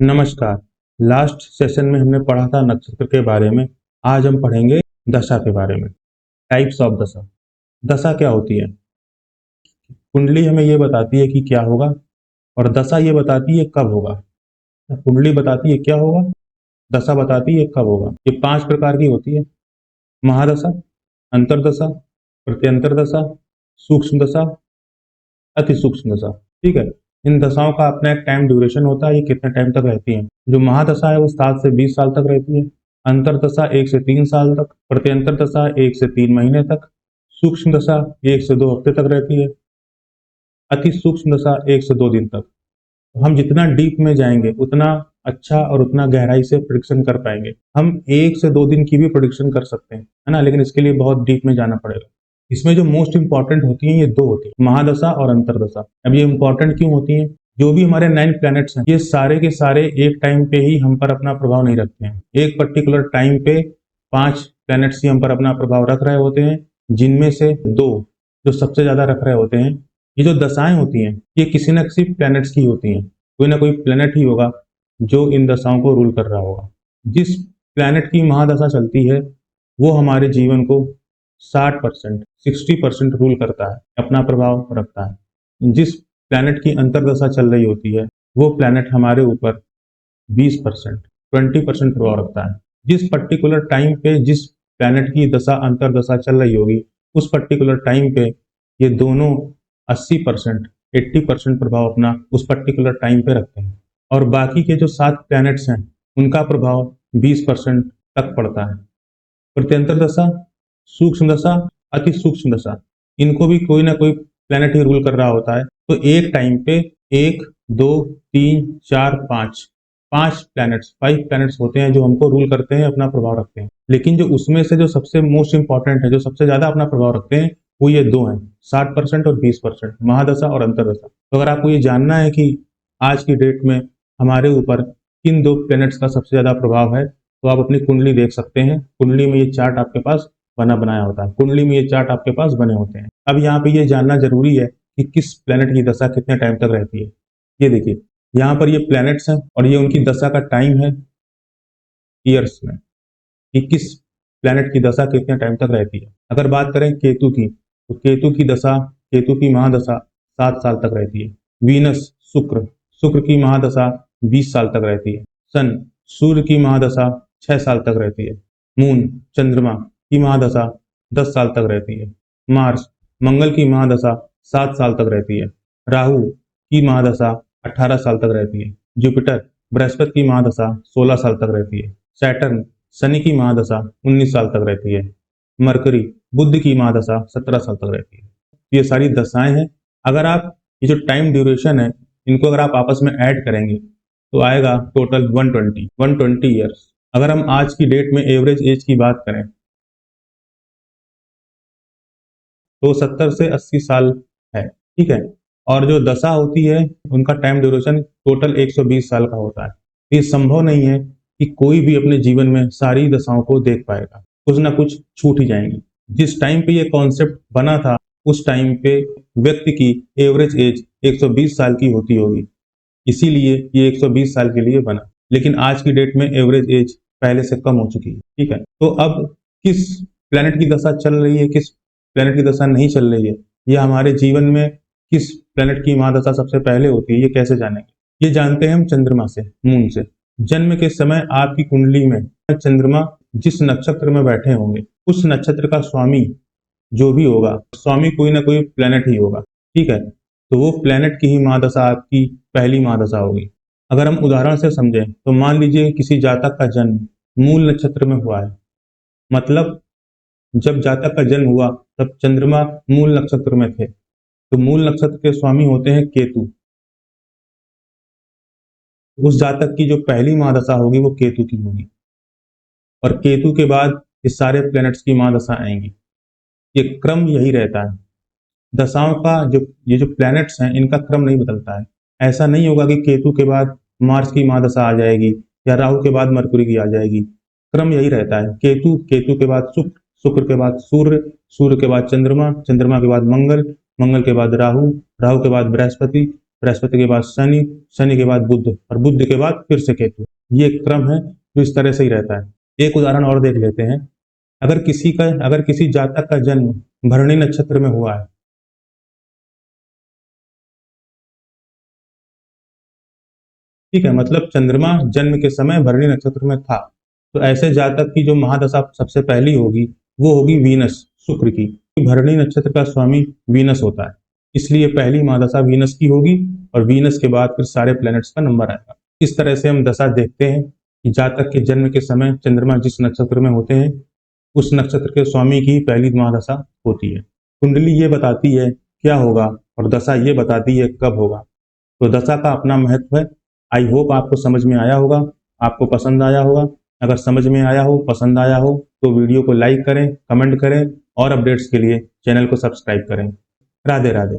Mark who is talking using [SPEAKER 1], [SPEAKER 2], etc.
[SPEAKER 1] नमस्कार। Last session में हमने पढ़ा था नक्षत्र के बारे में। आज हम पढ़ेंगे दशा के बारे में। टाइप्स ऑफ दशा। दशा क्या होती है? कुंडली हमें ये बताती है कि क्या होगा और दशा ये बताती है कब होगा। कुंडली बताती है क्या होगा, दशा बताती है कब होगा। ये 5 प्रकार की होती है: महादशा, अंतरदशा, प्रत्यंतर दशा, सूक्ष्म दशा, अति सूक्ष्म दशा। ठीक है। इन दशाओं का अपना एक टाइम ड्यूरेशन होता है, ये कितने टाइम तक रहती है। जो महादशा है वो 7 से 20 साल तक रहती है। अंतरदशा 1 से 3 साल तक, प्रत्यंतर दशा 1 से 3 महीने तक, सूक्ष्म दशा 1 से 2 हफ्ते तक रहती है, अति सूक्ष्म दशा 1 से 2 दिन तक। हम जितना डीप में जाएंगे उतना अच्छा और उतना गहराई से प्रिडिक्शन कर पाएंगे। हम 1 से 2 दिन की भी प्रिडिक्शन कर सकते हैं, है ना, लेकिन इसके लिए बहुत डीप में जाना पड़ेगा। इसमें जो मोस्ट इंपॉर्टेंट होती हैं ये 2 होती है, महादशा और अंतरदशा। अब ये इंपॉर्टेंट क्यों होती हैं? जो भी हमारे 9 प्लैनेट्स हैं ये सारे के सारे एक टाइम पे ही हम पर अपना प्रभाव नहीं रखते हैं। एक पर्टिकुलर टाइम पे 5 प्लैनेट्स ही हम पर अपना प्रभाव रख रहे होते हैं, जिनमें से 2 जो सबसे ज्यादा रख रहे होते हैं। ये जो दशाएं होती हैं ये किसी न किसी प्लैनेट्स की होती हैं। कोई ना कोई प्लैनेट ही होगा जो इन दशाओं को रूल कर रहा होगा। जिस प्लैनेट की महादशा चलती है वो हमारे जीवन को 60%, 60% रूल करता है, अपना प्रभाव रखता है। जिस प्लैनेट की अंतरदशा चल रही होती है वो प्लैनेट हमारे ऊपर 20%, 20% प्रभाव रखता है। जिस पर्टिकुलर टाइम पे जिस प्लैनेट की दशा अंतरदशा चल रही होगी उस पर्टिकुलर टाइम पे ये दोनों 80%, 80% प्रभाव अपना उस पर्टिकुलर टाइम पे रखते हैं। और बाकी के जो 7 प्लैनेट्स हैं उनका प्रभाव 20% तक पड़ता है। प्रत्यंतर दशा, सूक्ष्म दशा, अति सूक्ष्म दशा, इनको भी कोई ना कोई प्लैनेट ही रूल कर रहा होता है। तो एक टाइम पे 1, 2, 3, 4, 5 प्लैनेट्स, 5 प्लैनेट्स होते हैं जो हमको रूल करते हैं, अपना प्रभाव रखते हैं। लेकिन जो उसमें से जो सबसे मोस्ट इंपॉर्टेंट है, जो सबसे ज्यादा अपना प्रभाव रखते हैं, वो ये 2 हैं, 60% और 20%, महादशा और अंतरदशा। तो अगर आपको ये जानना है कि आज की डेट में हमारे ऊपर किन 2 प्लैनेट्स का सबसे ज्यादा प्रभाव है तो आप अपनी कुंडली देख सकते हैं। कुंडली में ये चार्ट आपके पास बना बनाया होता है, कुंडली में ये चार्ट आपके पास बने होते हैं। अब यहाँ पे ये जानना जरूरी है कि किस प्लैनेट की दशा कितने टाइम तक रहती है। ये देखिए यहाँ पर ये प्लैनेट्स हैं और ये उनकी दशा का टाइम है ईयर्स में, कि किस प्लैनेट की दशा कितने टाइम तक रहती है। अगर बात करें केतु की, तो केतु की दशा, केतु की महादशा 7 साल तक रहती है। वीनस, शुक्र, शुक्र की महादशा 20 साल तक रहती है। सन, सूर्य की महादशा 6 साल तक रहती है। मून, चंद्रमा की महादशा 10 साल तक रहती है। मार्स, मंगल की महादशा 7 साल तक रहती है। राहु की महादशा 18 साल तक रहती है। जुपिटर, बृहस्पति की महादशा 16 साल तक रहती है। सैटर्न, शनि की महादशा 19 साल तक रहती है। मरकरी, बुध की महादशा 17 साल तक रहती है। ये सारी दशाएं हैं। अगर आप ये जो टाइम ड्यूरेशन है इनको अगर आप आपस में ऐड करेंगे तो आएगा टोटल 120 ईयर्स। अगर हम आज की डेट में एवरेज एज की बात करें तो 70 से 80 साल है। ठीक है। और जो दशा होती है उनका टाइम ड्यूरेशन टोटल 120 साल का होता है। ये संभव नहीं है कि कोई भी अपने जीवन में सारी दशाओं को देख पाएगा, कुछ ना कुछ छूट ही जाएंगी। जिस टाइम पे ये कॉन्सेप्ट बना था उस टाइम पे व्यक्ति की एवरेज एज 120 साल की होती होगी, इसीलिए ये 120 साल के लिए बना। लेकिन आज की डेट में एवरेज एज पहले से कम हो चुकी है। ठीक है। तो अब किस प्लेनेट की दशा चल रही है, किस प्लेनेट की दशा नहीं चल रही है, या हमारे जीवन में किस प्लेनेट की महादशा सबसे पहले होती है, ये कैसे जानेंगे? ये जानते हैं हम चंद्रमा से, मून से। जन्म के समय आपकी कुंडली में चंद्रमा जिस नक्षत्र में बैठे होंगे उस नक्षत्र का स्वामी जो भी होगा, स्वामी कोई ना कोई प्लेनेट ही होगा। ठीक है। तो वो प्लेनेट की ही महादशा आपकी पहली महादशा होगी। अगर हम उदाहरण से समझें तो मान लीजिए किसी जातक का जन्म मूल नक्षत्र में हुआ है, मतलब जब जातक का जन्म हुआ तब चंद्रमा मूल नक्षत्र में थे, तो मूल नक्षत्र के स्वामी होते हैं केतु। उस जातक की जो पहली महादशा होगी वो केतु की होगी, और केतु के बाद ये सारे प्लैनेट्स की महादशा आएंगी। ये क्रम यही रहता है। दशाओं का जो ये जो प्लैनेट्स हैं इनका क्रम नहीं बदलता है। ऐसा नहीं होगा कि केतु के बाद मार्स की महादशा आ जाएगी या राहु के बाद मरकुरी की आ जाएगी। क्रम यही रहता है। केतु, केतु के बाद शुक्र, शुक्र के बाद सूर्य, सूर्य के बाद चंद्रमा, चंद्रमा के बाद मंगल, मंगल के बाद राहु, राहु के बाद बृहस्पति, बृहस्पति के बाद शनि, शनि के बाद बुध और बुध के बाद फिर से केतु। ये एक क्रम है जो इस तरह से ही रहता है। एक उदाहरण और देख लेते हैं। अगर किसी जातक का जन्म भरणी नक्षत्र में हुआ है, ठीक है, मतलब चंद्रमा जन्म के समय भरणी नक्षत्र में था, तो ऐसे जातक की जो महादशा सबसे पहली होगी वो होगी वीनस, शुक्र की। भरणी नक्षत्र का स्वामी वीनस होता है, इसलिए पहली महादशा वीनस की होगी और वीनस के बाद फिर सारे प्लैनेट्स का नंबर आएगा। इस तरह से हम दशा देखते हैं कि जातक के जन्म के समय चंद्रमा जिस नक्षत्र में होते हैं उस नक्षत्र के स्वामी की पहली महादशा होती है। कुंडली ये बताती है क्या होगा और दशा ये बताती है कब होगा। तो दशा का अपना महत्व है। आई होप आपको समझ में आया होगा, आपको पसंद आया होगा। अगर समझ में आया हो, पसंद आया हो तो वीडियो को लाइक करें, कमेंट करें और अपडेट्स के लिए चैनल को सब्सक्राइब करें। राधे राधे।